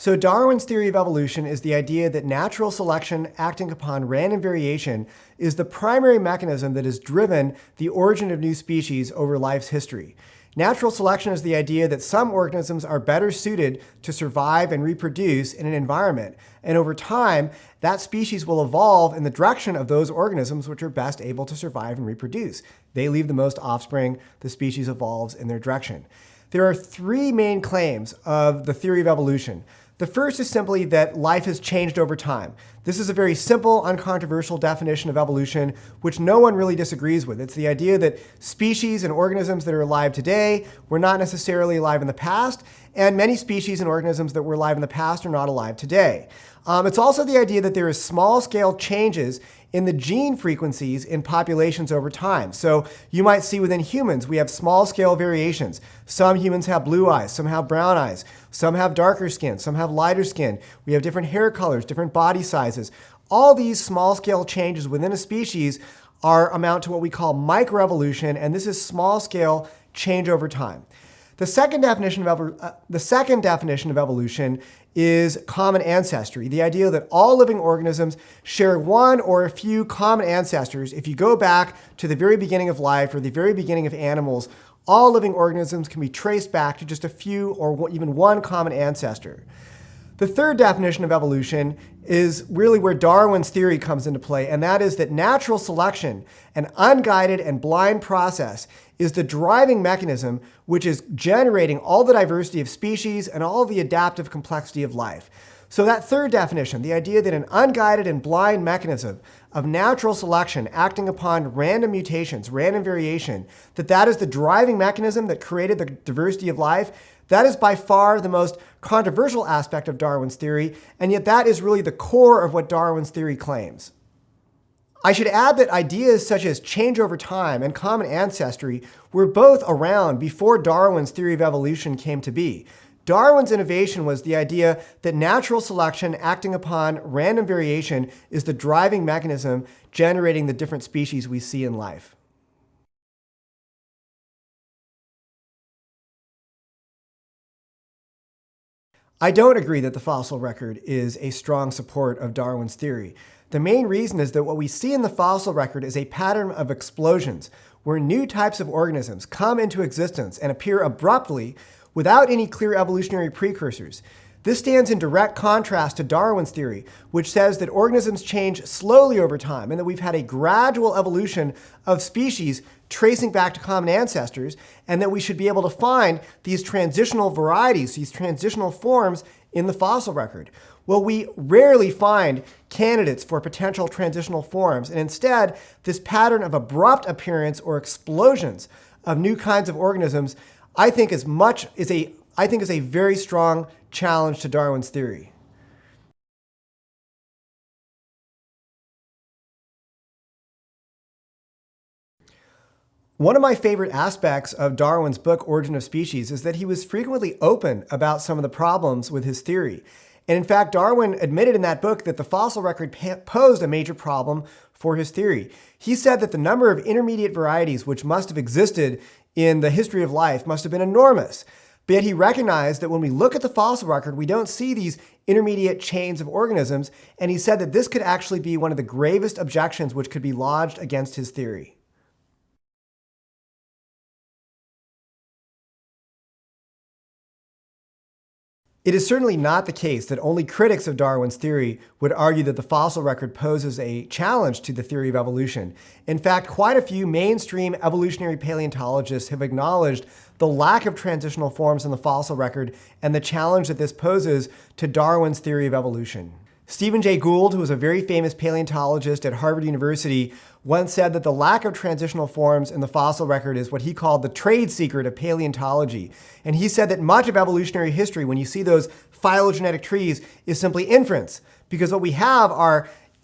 So Darwin's theory of evolution is the idea that natural selection acting upon random variation is the primary mechanism that has driven the origin of new species over life's history. Natural selection is the idea that some organisms are better suited to survive and reproduce in an environment, and over time, that species will evolve in the direction of those organisms which are best able to survive and reproduce. They leave the most offspring, the species evolves in their direction. There are three main claims of the theory of evolution. The first is simply that life has changed over time. This is a very simple, uncontroversial definition of evolution, which no one really disagrees with. It's the idea that species and organisms that are alive today were not necessarily alive in the past, and many species and organisms that were alive in the past are not alive today. It's also the idea that there is small-scale changes in the gene frequencies in populations over time. So you might see within humans, we have small-scale variations. Some humans have blue eyes, some have brown eyes, some have darker skin, some have lighter skin. We have different hair colors, different body sizes. All these small-scale changes within a species amount to what we call microevolution, and this is small-scale change over time. The second definition of evolution is common ancestry, the idea that all living organisms share one or a few common ancestors. If you go back to the very beginning of life or the very beginning of animals, all living organisms can be traced back to just a few or even one common ancestor. The third definition of evolution is really where Darwin's theory comes into play, and that is that natural selection, an unguided and blind process, is the driving mechanism which is generating all the diversity of species and all the adaptive complexity of life. So that third definition, the idea that an unguided and blind mechanism of natural selection acting upon random mutations, random variation, that is the driving mechanism that created the diversity of life, that is by far the most controversial aspect of Darwin's theory, and yet that is really the core of what Darwin's theory claims. I should add that ideas such as change over time and common ancestry were both around before Darwin's theory of evolution came to be. Darwin's innovation was the idea that natural selection acting upon random variation is the driving mechanism generating the different species we see in life. I don't agree that the fossil record is a strong support of Darwin's theory. The main reason is that what we see in the fossil record is a pattern of explosions, where new types of organisms come into existence and appear abruptly without any clear evolutionary precursors. This stands in direct contrast to Darwin's theory, which says that organisms change slowly over time and that we've had a gradual evolution of species tracing back to common ancestors, and that we should be able to find these transitional varieties, these transitional forms in the fossil record. Well, we rarely find candidates for potential transitional forms, and instead, this pattern of abrupt appearance or explosions of new kinds of organisms, I think is a very strong challenge to Darwin's theory. One of my favorite aspects of Darwin's book, Origin of Species, is that he was frequently open about some of the problems with his theory. And in fact, Darwin admitted in that book that the fossil record posed a major problem for his theory. He said that the number of intermediate varieties which must have existed in the history of life must have been enormous. But yet he recognized that when we look at the fossil record, we don't see these intermediate chains of organisms, and he said that this could actually be one of the gravest objections which could be lodged against his theory. It is certainly not the case that only critics of Darwin's theory would argue that the fossil record poses a challenge to the theory of evolution. In fact, quite a few mainstream evolutionary paleontologists have acknowledged the lack of transitional forms in the fossil record and the challenge that this poses to Darwin's theory of evolution. Stephen Jay Gould, who was a very famous paleontologist at Harvard University, once said that the lack of transitional forms in the fossil record is what he called the trade secret of paleontology. And he said that much of evolutionary history, when you see those phylogenetic trees, is simply inference, because what we have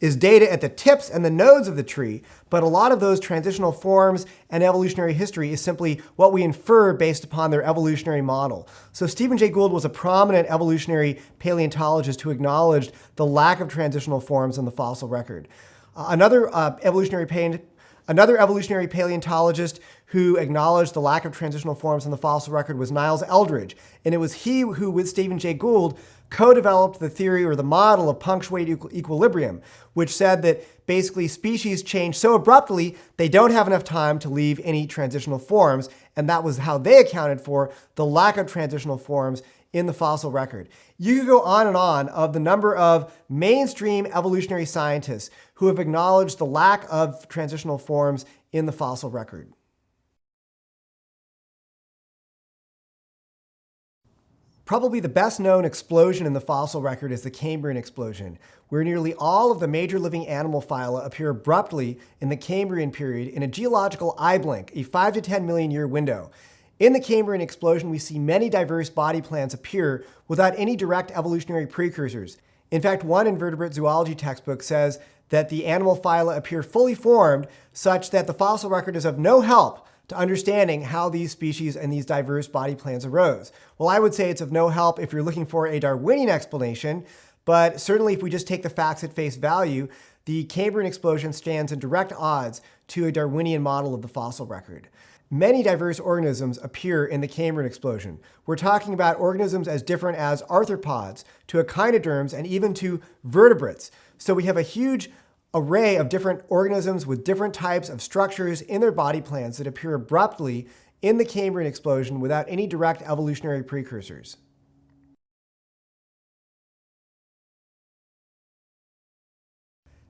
is data at the tips and the nodes of the tree, but a lot of those transitional forms and evolutionary history is simply what we infer based upon their evolutionary model. So Stephen Jay Gould was a prominent evolutionary paleontologist who acknowledged the lack of transitional forms in the fossil record. Another evolutionary Another evolutionary paleontologist who acknowledged the lack of transitional forms in the fossil record was Niles Eldredge, and it was he who, with Stephen Jay Gould, co-developed the theory or the model of punctuated equilibrium, which said that basically species change so abruptly they don't have enough time to leave any transitional forms, and that was how they accounted for the lack of transitional forms in the fossil record. You could go on and on of the number of mainstream evolutionary scientists who have acknowledged the lack of transitional forms in the fossil record. Probably the best known explosion in the fossil record is the Cambrian explosion, where nearly all of the major living animal phyla appear abruptly in the Cambrian period in a geological eye blink, a 5 to 10 million year window. In the Cambrian explosion, we see many diverse body plans appear without any direct evolutionary precursors. In fact, one invertebrate zoology textbook says that the animal phyla appear fully formed, such that the fossil record is of no help to understanding how these species and these diverse body plans arose. Well, I would say it's of no help if you're looking for a Darwinian explanation, but certainly if we just take the facts at face value, the Cambrian explosion stands in direct odds to a Darwinian model of the fossil record. Many diverse organisms appear in the Cambrian explosion. We're talking about organisms as different as arthropods to echinoderms and even to vertebrates. So we have a huge array of different organisms with different types of structures in their body plans that appear abruptly in the Cambrian explosion without any direct evolutionary precursors.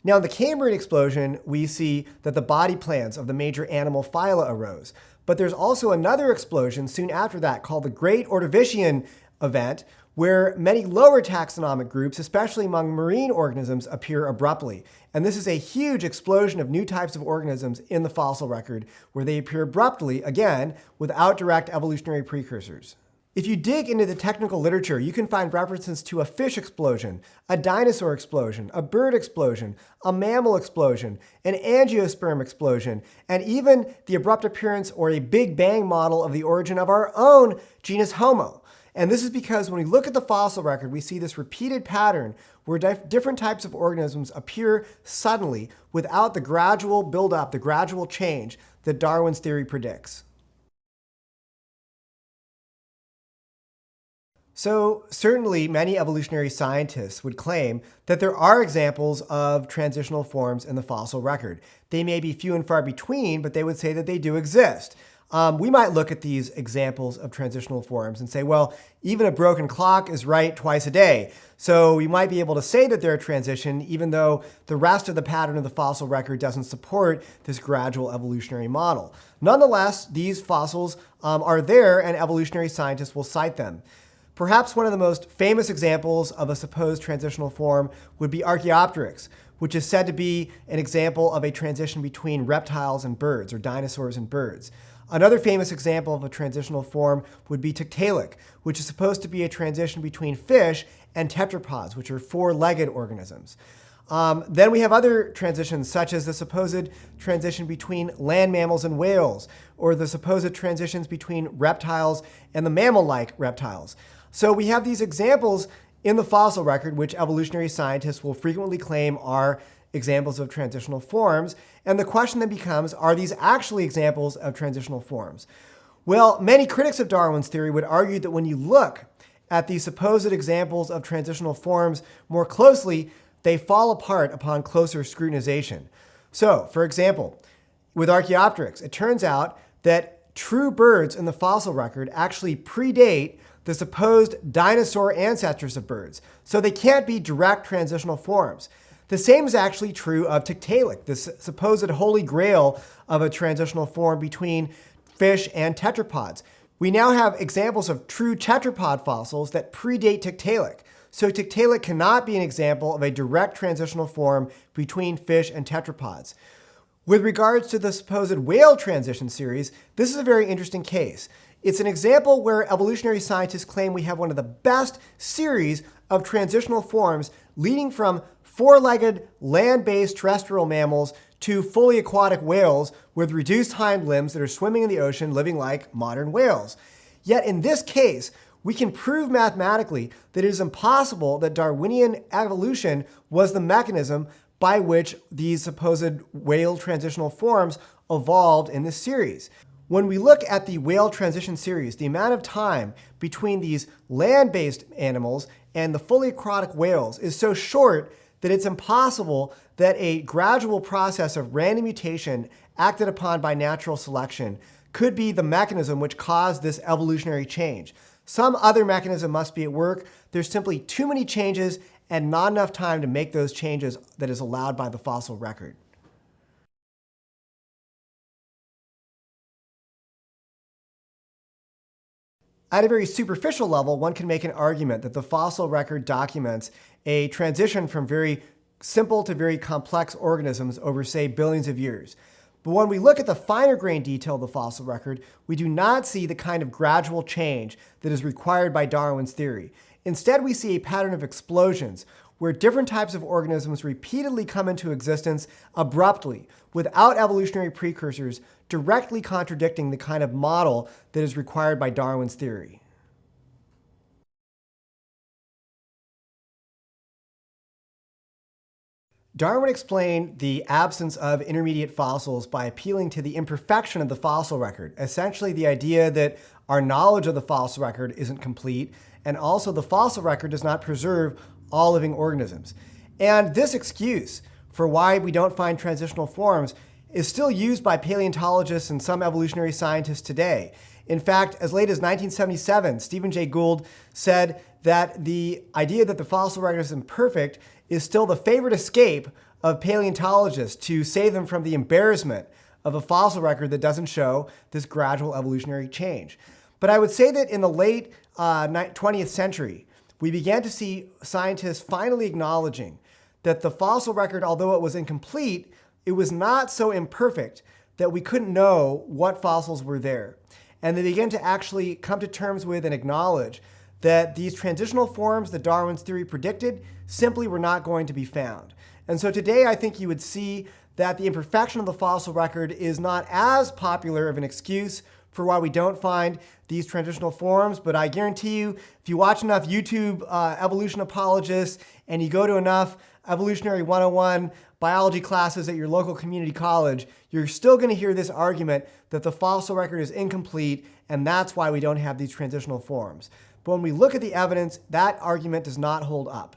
Now, in the Cambrian explosion, we see that the body plans of the major animal phyla arose. But there's also another explosion soon after that called the Great Ordovician event, where many lower taxonomic groups, especially among marine organisms, appear abruptly. And this is a huge explosion of new types of organisms in the fossil record, where they appear abruptly, again, without direct evolutionary precursors. If you dig into the technical literature, you can find references to a fish explosion, a dinosaur explosion, a bird explosion, a mammal explosion, an angiosperm explosion, and even the abrupt appearance or a Big Bang model of the origin of our own genus Homo. And this is because when we look at the fossil record, we see this repeated pattern where different types of organisms appear suddenly without the gradual buildup, the gradual change that Darwin's theory predicts. So certainly many evolutionary scientists would claim that there are examples of transitional forms in the fossil record. They may be few and far between, but they would say that they do exist. We might look at these examples of transitional forms and say, well, even a broken clock is right twice a day. So we might be able to say that they're a transition, even though the rest of the pattern of the fossil record doesn't support this gradual evolutionary model. Nonetheless, these fossils are there, and evolutionary scientists will cite them. Perhaps one of the most famous examples of a supposed transitional form would be Archaeopteryx, which is said to be an example of a transition between reptiles and birds, or dinosaurs and birds. Another famous example of a transitional form would be Tiktaalik, which is supposed to be a transition between fish and tetrapods, which are four-legged organisms. Then we have other transitions, such as the supposed transition between land mammals and whales, or the supposed transitions between reptiles and the mammal-like reptiles. So we have these examples in the fossil record, which evolutionary scientists will frequently claim are examples of transitional forms. And the question then becomes, are these actually examples of transitional forms? Well, many critics of Darwin's theory would argue that when you look at these supposed examples of transitional forms more closely, they fall apart upon closer scrutinization. So, for example, with Archaeopteryx, it turns out that true birds in the fossil record actually predate the supposed dinosaur ancestors of birds. So they can't be direct transitional forms. The same is actually true of Tiktaalik, this supposed holy grail of a transitional form between fish and tetrapods. We now have examples of true tetrapod fossils that predate Tiktaalik. So Tiktaalik cannot be an example of a direct transitional form between fish and tetrapods. With regards to the supposed whale transition series, this is a very interesting case. It's an example where evolutionary scientists claim we have one of the best series of transitional forms leading from four-legged, land-based terrestrial mammals to fully aquatic whales with reduced hind limbs that are swimming in the ocean living like modern whales. Yet in this case, we can prove mathematically that it is impossible that Darwinian evolution was the mechanism by which these supposed whale transitional forms evolved in this series. When we look at the whale transition series, the amount of time between these land-based animals and the fully aquatic whales is so short that it's impossible that a gradual process of random mutation acted upon by natural selection could be the mechanism which caused this evolutionary change. Some other mechanism must be at work. There's simply too many changes and not enough time to make those changes that is allowed by the fossil record. At a very superficial level, one can make an argument that the fossil record documents a transition from very simple to very complex organisms over, say, billions of years. But when we look at the finer grain detail of the fossil record, we do not see the kind of gradual change that is required by Darwin's theory. Instead, we see a pattern of explosions where different types of organisms repeatedly come into existence abruptly, without evolutionary precursors, directly contradicting the kind of model that is required by Darwin's theory. Darwin explained the absence of intermediate fossils by appealing to the imperfection of the fossil record, essentially the idea that our knowledge of the fossil record isn't complete, and also the fossil record does not preserve all living organisms. And this excuse for why we don't find transitional forms is still used by paleontologists and some evolutionary scientists today. In fact, as late as 1977, Stephen Jay Gould said that the idea that the fossil record is imperfect is still the favorite escape of paleontologists to save them from the embarrassment of a fossil record that doesn't show this gradual evolutionary change. But I would say that in the late 20th century, we began to see scientists finally acknowledging that the fossil record, although it was incomplete, it was not so imperfect that we couldn't know what fossils were there. And they began to actually come to terms with and acknowledge that these transitional forms that Darwin's theory predicted simply were not going to be found. And so today I think you would see that the imperfection of the fossil record is not as popular of an excuse for why we don't find these transitional forms, but I guarantee you, if you watch enough YouTube evolution apologists and you go to enough Evolutionary 101 biology classes at your local community college, you're still going to hear this argument that the fossil record is incomplete and that's why we don't have these transitional forms. But when we look at the evidence, that argument does not hold up.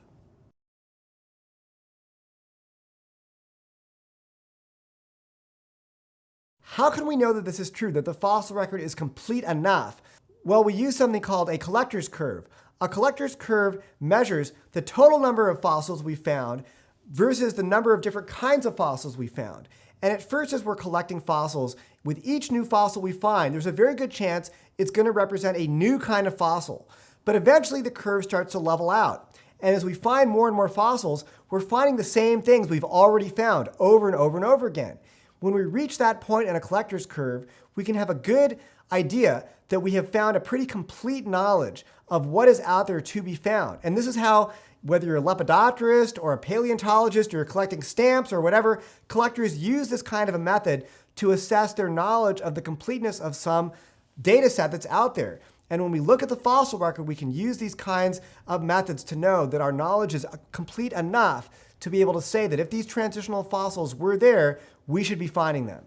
How can we know that this is true, that the fossil record is complete enough? Well, we use something called a collector's curve. A collector's curve measures the total number of fossils we found versus the number of different kinds of fossils we found. And at first, as we're collecting fossils, with each new fossil we find, there's a very good chance it's going to represent a new kind of fossil. But eventually, the curve starts to level out. And as we find more and more fossils, we're finding the same things we've already found over and over and over again. When we reach that point in a collector's curve, we can have a good idea that we have found a pretty complete knowledge of what is out there to be found. And this is how, whether you're a lepidopterist or a paleontologist or you're collecting stamps or whatever, collectors use this kind of a method to assess their knowledge of the completeness of some data set that's out there. And when we look at the fossil record, we can use these kinds of methods to know that our knowledge is complete enough to be able to say that if these transitional fossils were there, we should be finding them.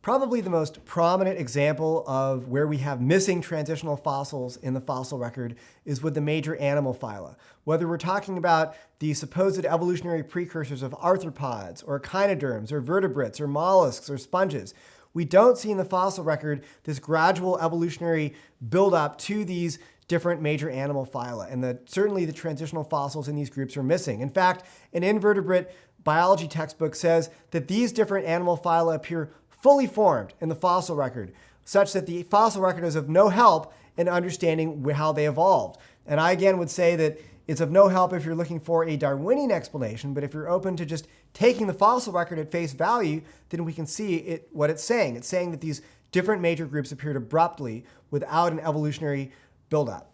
Probably the most prominent example of where we have missing transitional fossils in the fossil record is with the major animal phyla. Whether we're talking about the supposed evolutionary precursors of arthropods or echinoderms or vertebrates or mollusks or sponges, we don't see in the fossil record this gradual evolutionary buildup to these different major animal phyla. And certainly the transitional fossils in these groups are missing. In fact, an invertebrate biology textbook says that these different animal phyla appear fully formed in the fossil record, such that the fossil record is of no help in understanding how they evolved. And I again would say that it's of no help if you're looking for a Darwinian explanation, but if you're open to just taking the fossil record at face value, then we can see what it's saying. It's saying that these different major groups appeared abruptly without an evolutionary buildup.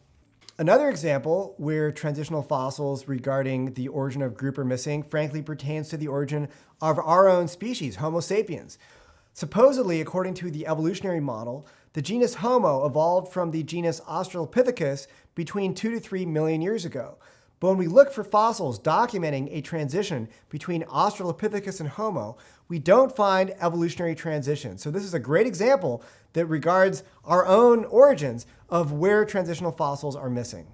Another example where transitional fossils regarding the origin of group are missing, frankly, pertains to the origin of our own species, Homo sapiens. Supposedly, according to the evolutionary model, the genus Homo evolved from the genus Australopithecus between 2 to 3 million years ago. But when we look for fossils documenting a transition between Australopithecus and Homo, we don't find evolutionary transition. So this is a great example that regards our own origins of where transitional fossils are missing.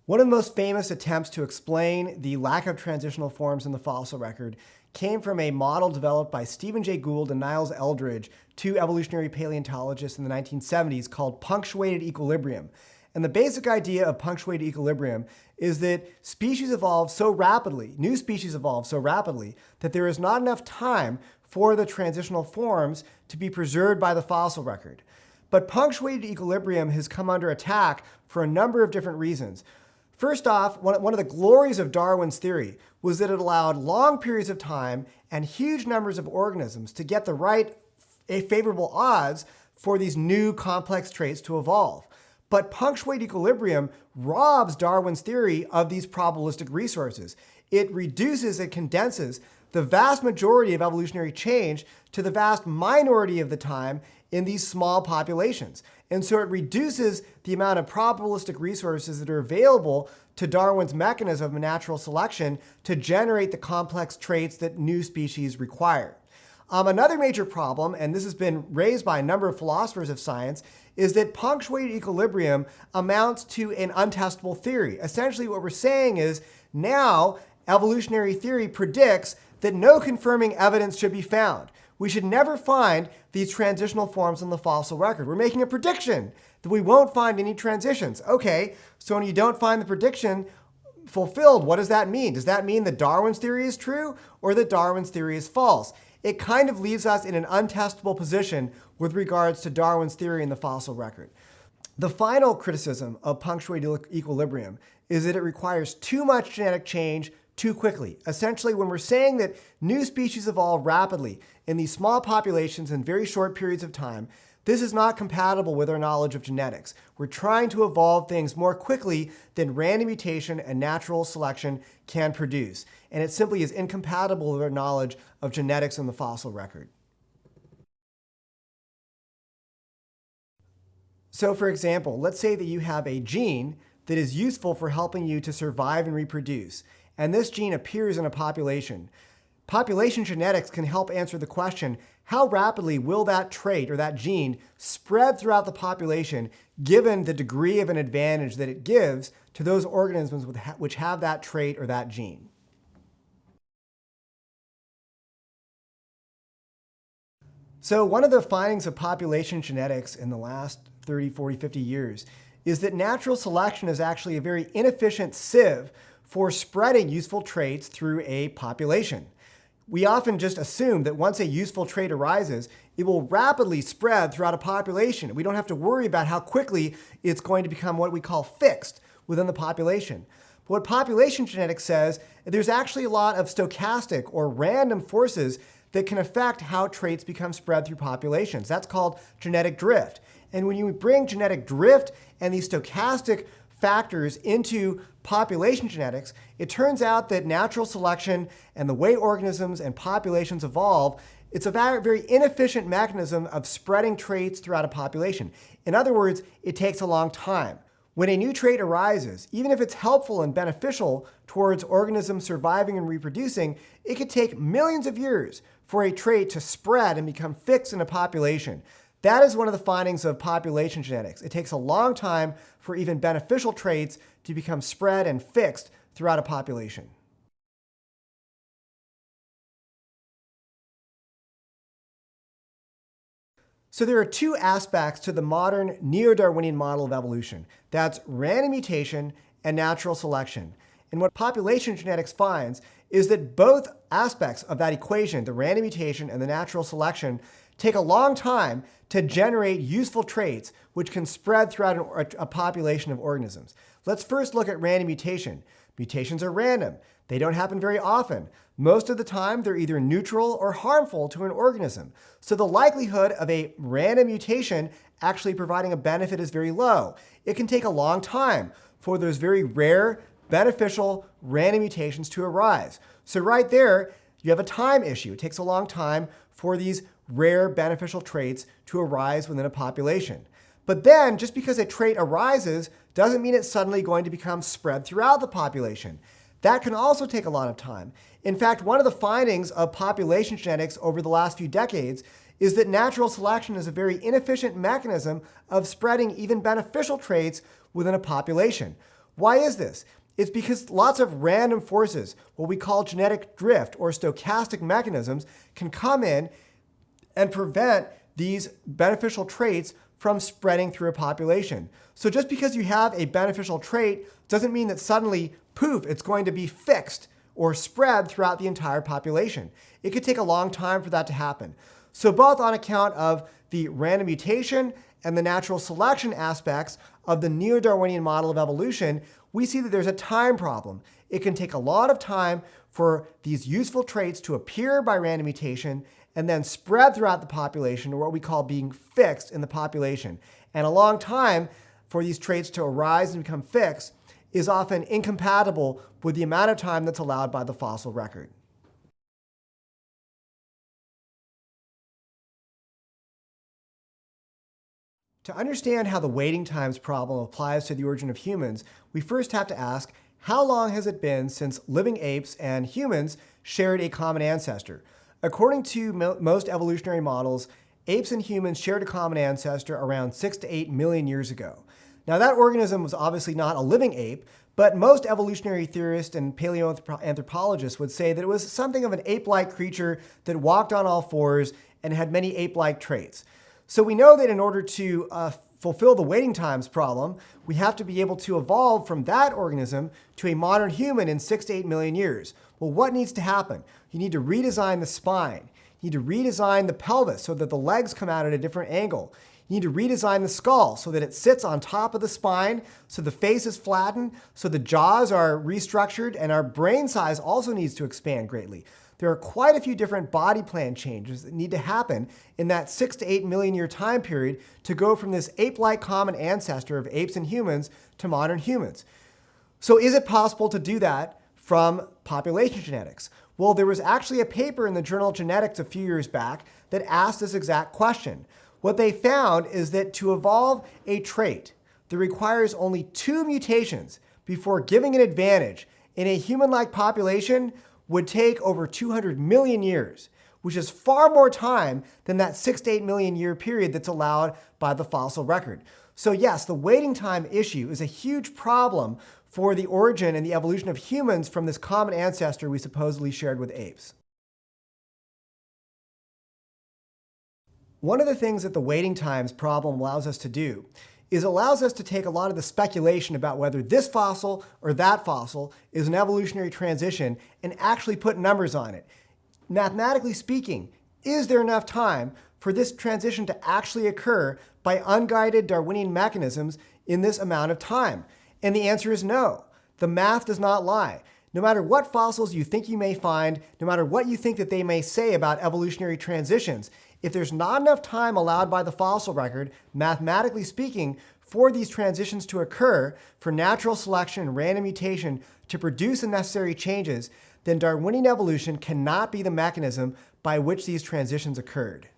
One of the most famous attempts to explain the lack of transitional forms in the fossil record came from a model developed by Stephen Jay Gould and Niles Eldredge, two evolutionary paleontologists in the 1970s, called punctuated equilibrium. And the basic idea of punctuated equilibrium is that species evolve so rapidly, new species evolve so rapidly, that there is not enough time for the transitional forms to be preserved by the fossil record. But punctuated equilibrium has come under attack for a number of different reasons. First off, one of the glories of Darwin's theory was that it allowed long periods of time and huge numbers of organisms to get the right favorable odds for these new complex traits to evolve. But punctuated equilibrium robs Darwin's theory of these probabilistic resources. It reduces and condenses the vast majority of evolutionary change to the vast minority of the time in these small populations. And so it reduces the amount of probabilistic resources that are available to Darwin's mechanism of natural selection to generate the complex traits that new species require. Another major problem, and this has been raised by a number of philosophers of science, is that punctuated equilibrium amounts to an untestable theory. Essentially, what we're saying is now evolutionary theory predicts that no confirming evidence should be found. We should never find these transitional forms in the fossil record. We're making a prediction that we won't find any transitions. Okay, so when you don't find the prediction fulfilled, what does that mean? Does that mean that Darwin's theory is true or that Darwin's theory is false? It kind of leaves us in an untestable position with regards to Darwin's theory in the fossil record. The final criticism of punctuated equilibrium is that it requires too much genetic change too quickly. Essentially, when we're saying that new species evolve rapidly in these small populations in very short periods of time, this is not compatible with our knowledge of genetics. We're trying to evolve things more quickly than random mutation and natural selection can produce. And it simply is incompatible with our knowledge of genetics in the fossil record. So for example, let's say that you have a gene that is useful for helping you to survive and reproduce. And this gene appears in a population. Population genetics can help answer the question, how rapidly will that trait or that gene spread throughout the population given the degree of an advantage that it gives to those organisms which have that trait or that gene? So one of the findings of population genetics in the last 30, 40, 50 years is that natural selection is actually a very inefficient sieve for spreading useful traits through a population. We often just assume that once a useful trait arises, it will rapidly spread throughout a population. We don't have to worry about how quickly it's going to become what we call fixed within the population. But what population genetics says, there's actually a lot of stochastic or random forces that can affect how traits become spread through populations. That's called genetic drift. And when you bring genetic drift and these stochastic factors into population genetics, it turns out that natural selection and the way organisms and populations evolve, it's a very inefficient mechanism of spreading traits throughout a population. In other words, it takes a long time. When a new trait arises, even if it's helpful and beneficial towards organisms surviving and reproducing, it could take millions of years for a trait to spread and become fixed in a population. That is one of the findings of population genetics. It takes a long time for even beneficial traits to become spread and fixed throughout a population. So there are two aspects to the modern neo-Darwinian model of evolution. That's random mutation and natural selection. And what population genetics finds is that both aspects of that equation, the random mutation and the natural selection, take a long time to generate useful traits which can spread throughout a population of organisms. Let's first look at random mutation. Mutations are random. They don't happen very often. Most of the time, they're either neutral or harmful to an organism. So the likelihood of a random mutation actually providing a benefit is very low. It can take a long time for those very rare, beneficial random mutations to arise. So right there, You have a time issue. It takes a long time for these rare beneficial traits to arise within a population. But then, just because a trait arises doesn't mean it's suddenly going to become spread throughout the population. That can also take a lot of time. In fact, one of the findings of population genetics over the last few decades is that natural selection is a very inefficient mechanism of spreading even beneficial traits within a population. Why is this? It's because lots of random forces, what we call genetic drift or stochastic mechanisms, can come in and prevent these beneficial traits from spreading through a population. So just because you have a beneficial trait doesn't mean that suddenly, poof, it's going to be fixed or spread throughout the entire population. It could take a long time for that to happen. So both on account of the random mutation and the natural selection aspects of the neo-Darwinian model of evolution, we see that there's a time problem. It can take a lot of time for these useful traits to appear by random mutation and then spread throughout the population, or what we call being fixed in the population. And a long time for these traits to arise and become fixed is often incompatible with the amount of time that's allowed by the fossil record. To understand how the waiting times problem applies to the origin of humans, we first have to ask, how long has it been since living apes and humans shared a common ancestor? According to most evolutionary models, apes and humans shared a common ancestor around 6 to 8 million years ago. Now, that organism was obviously not a living ape, but most evolutionary theorists and paleoanthropologists would say that it was something of an ape-like creature that walked on all fours and had many ape-like traits. So we know that in order to fulfill the waiting times problem, we have to be able to evolve from that organism to a modern human in 6 to 8 million years. Well, what needs to happen? You need to redesign the spine. You need to redesign the pelvis so that the legs come out at a different angle. You need to redesign the skull so that it sits on top of the spine, so the face is flattened, so the jaws are restructured, and our brain size also needs to expand greatly. There are quite a few different body plan changes that need to happen in that 6 to 8 million year time period to go from this ape-like common ancestor of apes and humans to modern humans. So is it possible to do that from population genetics? Well, there was actually a paper in the journal Genetics a few years back that asked this exact question. What they found is that to evolve a trait that requires only 2 mutations before giving an advantage in a human-like population would take over 200 million years, which is far more time than that 6 to 8 million year period that's allowed by the fossil record. So yes, the waiting time issue is a huge problem for the origin and the evolution of humans from this common ancestor we supposedly shared with apes. One of the things that the waiting times problem allows us to do is it allows us to take a lot of the speculation about whether this fossil or that fossil is an evolutionary transition and actually put numbers on it. Mathematically speaking, is there enough time for this transition to actually occur by unguided Darwinian mechanisms in this amount of time? And the answer is no. The math does not lie. No matter what fossils you think you may find, no matter what you think that they may say about evolutionary transitions, if there's not enough time allowed by the fossil record, mathematically speaking, for these transitions to occur, for natural selection and random mutation to produce the necessary changes, then Darwinian evolution cannot be the mechanism by which these transitions occurred.